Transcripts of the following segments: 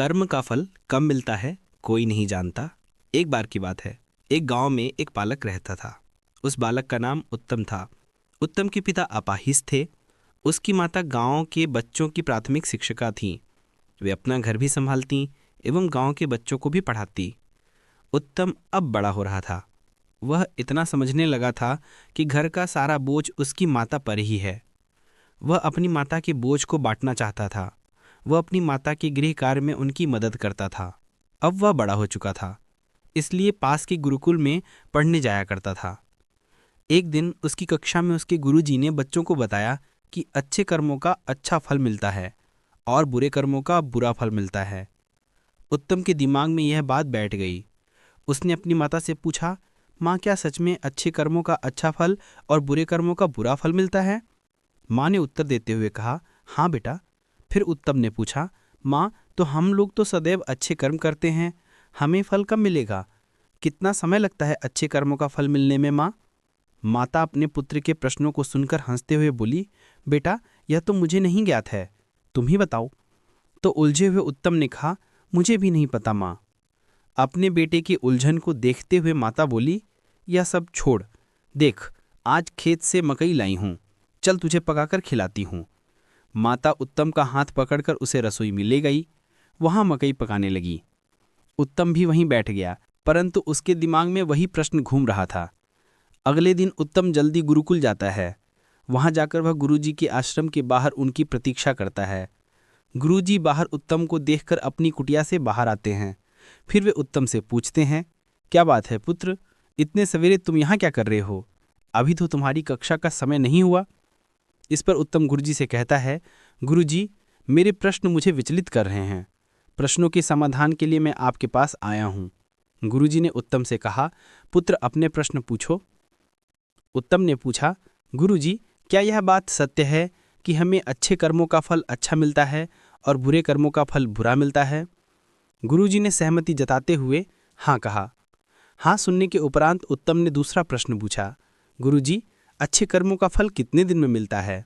कर्म का फल कब मिलता है कोई नहीं जानता। एक बार की बात है, एक गांव में एक बालक रहता था। उस बालक का नाम उत्तम था। उत्तम के पिता अपाहिज थे। उसकी माता गांव के बच्चों की प्राथमिक शिक्षिका थीं। वे अपना घर भी संभालती एवं गांव के बच्चों को भी पढ़ाती। उत्तम अब बड़ा हो रहा था। वह इतना समझने लगा था कि घर का सारा बोझ उसकी माता पर ही है। वह अपनी माता के बोझ को बांटना चाहता था। वह अपनी माता के गृह कार्य में उनकी मदद करता था। अब वह बड़ा हो चुका था, इसलिए पास के गुरुकुल में पढ़ने जाया करता था। एक दिन उसकी कक्षा में उसके गुरुजी ने बच्चों को बताया कि अच्छे कर्मों का अच्छा फल मिलता है और बुरे कर्मों का बुरा फल मिलता है। उत्तम के दिमाग में यह बात बैठ गई। उसने अपनी माता से पूछा, माँ, क्या सच में अच्छे कर्मों का अच्छा फल और बुरे कर्मों का बुरा फल मिलता है? माँ ने उत्तर देते हुए कहा, हाँ बेटा। फिर उत्तम ने पूछा, माँ, तो हम लोग तो सदैव अच्छे कर्म करते हैं, हमें फल कब मिलेगा? कितना समय लगता है अच्छे कर्मों का फल मिलने में माँ? माता अपने पुत्र के प्रश्नों को सुनकर हंसते हुए बोली, बेटा, यह तो मुझे नहीं ज्ञात है, तुम ही बताओ। तो उलझे हुए उत्तम ने कहा, मुझे भी नहीं पता माँ। अपने बेटे की उलझन को देखते हुए माता बोली, यह सब छोड़, देख, आज खेत से मकई लाई हूँ, चल तुझे पकाकर खिलाती हूँ। माता उत्तम का हाथ पकड़कर उसे रसोई में ले गई। वहां मकई पकाने लगी। उत्तम भी वहीं बैठ गया, परंतु उसके दिमाग में वही प्रश्न घूम रहा था। अगले दिन उत्तम जल्दी गुरुकुल जाता है। वहां जाकर वह गुरुजी के आश्रम के बाहर उनकी प्रतीक्षा करता है। गुरुजी बाहर उत्तम को देखकर अपनी कुटिया से बाहर आते हैं। फिर वे उत्तम से पूछते हैं, क्या बात है पुत्र, इतने सवेरे तुम यहाँ क्या कर रहे हो? अभी तो तुम्हारी कक्षा का समय नहीं हुआ। इस पर उत्तम गुरुजी से कहता है, गुरुजी, मेरे प्रश्न मुझे विचलित कर रहे हैं। प्रश्नों के समाधान के लिए मैं आपके पास आया हूँ। गुरुजी ने उत्तम से कहा, पुत्र, अपने प्रश्न पूछो। उत्तम ने पूछा, गुरुजी, क्या यह बात सत्य है कि हमें अच्छे कर्मों का फल अच्छा मिलता है और बुरे कर्मों का फल बुरा मिलता है? गुरुजी ने सहमति जताते हुए हाँ कहा। हाँ सुनने के उपरांत उत्तम ने दूसरा प्रश्न पूछा, गुरुजी, अच्छे कर्मों का फल कितने दिन में मिलता है?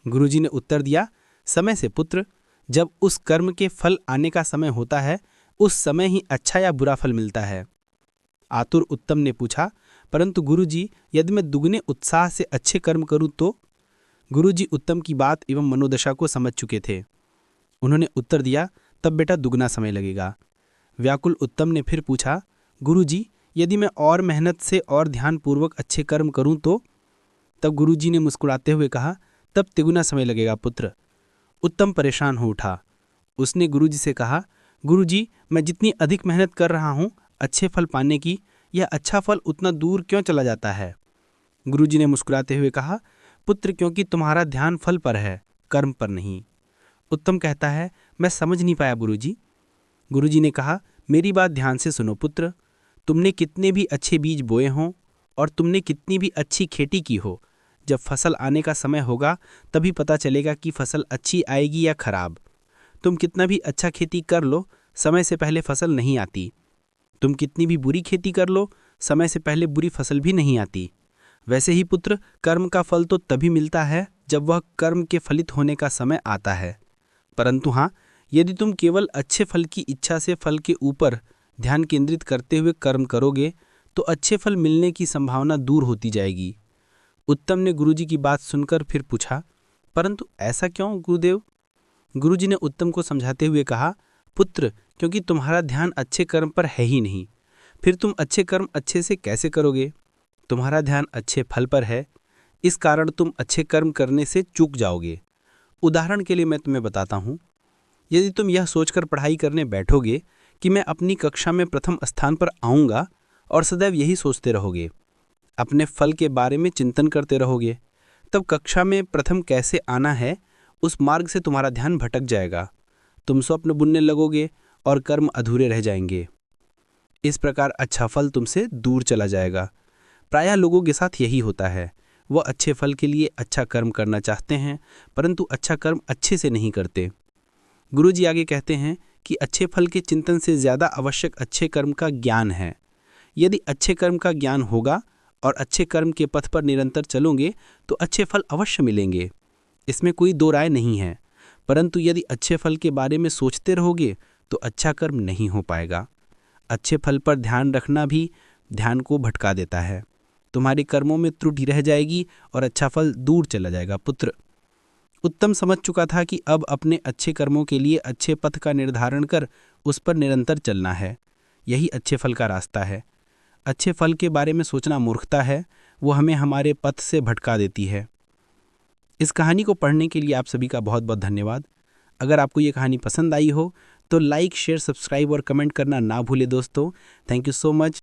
गुरुजी ने उत्तर दिया, समय से पुत्र, जब उस कर्म के फल आने का समय होता है उस समय ही अच्छा या बुरा फल मिलता है। आतुर उत्तम ने पूछा, परंतु गुरुजी, यदि मैं दुगने उत्साह से अच्छे कर्म करूं तो? गुरुजी उत्तम की बात एवं मनोदशा को समझ चुके थे। उन्होंने उत्तर दिया, तब बेटा दुगना समय लगेगा। व्याकुल उत्तम ने फिर पूछा, गुरुजी, यदि मैं और मेहनत से और ध्यानपूर्वक अच्छे कर्म करूं तो? तब गुरुजी ने मुस्कुराते हुए कहा, तब तिगुना समय लगेगा पुत्र। उत्तम परेशान हो उठा। उसने गुरुजी से कहा, गुरुजी, मैं जितनी अधिक मेहनत कर रहा हूँ अच्छे फल पाने की, यह अच्छा फल उतना दूर क्यों चला जाता है? गुरुजी ने मुस्कुराते हुए कहा, पुत्र, क्योंकि तुम्हारा ध्यान फल पर है, कर्म पर नहीं। उत्तम कहता है, मैं समझ नहीं पाया गुरुजी। गुरुजी ने कहा, मेरी बात ध्यान से सुनो पुत्र। तुमने कितने भी अच्छे बीज बोए हों और तुमने कितनी भी अच्छी खेती की हो, जब फसल आने का समय होगा तभी पता चलेगा कि फसल अच्छी आएगी या खराब। तुम कितना भी अच्छा खेती कर लो, समय से पहले फसल नहीं आती। तुम कितनी भी बुरी खेती कर लो, समय से पहले बुरी फसल भी नहीं आती। वैसे ही पुत्र, कर्म का फल तो तभी मिलता है जब वह कर्म के फलित होने का समय आता है। परंतु हाँ, यदि तुम केवल अच्छे फल की इच्छा से फल के ऊपर ध्यान केंद्रित करते हुए कर्म करोगे तो अच्छे फल मिलने की संभावना दूर होती जाएगी। उत्तम ने गुरुजी की बात सुनकर फिर पूछा, परंतु ऐसा क्यों गुरुदेव? गुरुजी ने उत्तम को समझाते हुए कहा, पुत्र, क्योंकि तुम्हारा ध्यान अच्छे कर्म पर है ही नहीं, फिर तुम अच्छे कर्म अच्छे से कैसे करोगे? तुम्हारा ध्यान अच्छे फल पर है, इस कारण तुम अच्छे कर्म करने से चूक जाओगे। उदाहरण के लिए मैं तुम्हें बताता हूँ, यदि तुम यह सोचकर पढ़ाई करने बैठोगे कि मैं अपनी कक्षा में प्रथम स्थान पर आऊँगा और सदैव यही सोचते रहोगे, अपने फल के बारे में चिंतन करते रहोगे, तब कक्षा में प्रथम कैसे आना है उस मार्ग से तुम्हारा ध्यान भटक जाएगा। तुम स्वप्न बुनने लगोगे और कर्म अधूरे रह जाएंगे। इस प्रकार अच्छा फल तुमसे दूर चला जाएगा। प्रायः लोगों के साथ यही होता है। वह अच्छे फल के लिए अच्छा कर्म करना चाहते हैं, परंतु अच्छा कर्म अच्छे से नहीं करते। गुरुजी आगे कहते हैं कि अच्छे फल के चिंतन से ज़्यादा आवश्यक अच्छे कर्म का ज्ञान है। यदि अच्छे कर्म का ज्ञान होगा और अच्छे कर्म के पथ पर निरंतर चलोगे तो अच्छे फल अवश्य मिलेंगे, इसमें कोई दो राय नहीं है। परंतु यदि अच्छे फल के बारे में सोचते रहोगे तो अच्छा कर्म नहीं हो पाएगा। अच्छे फल पर ध्यान रखना भी ध्यान को भटका देता है। तुम्हारे कर्मों में त्रुटि रह जाएगी और अच्छा फल दूर चला जाएगा। पुत्र, उत्तम समझ चुका था कि अब अपने अच्छे कर्मों के लिए अच्छे पथ का निर्धारण कर उस पर निरंतर चलना है। यही अच्छे फल का रास्ता है। अच्छे फल के बारे में सोचना मूर्खता है, वो हमें हमारे पथ से भटका देती है। इस कहानी को पढ़ने के लिए आप सभी का बहुत बहुत धन्यवाद। अगर आपको ये कहानी पसंद आई हो तो लाइक, शेयर, सब्सक्राइब और कमेंट करना ना भूले दोस्तों। Thank you so much.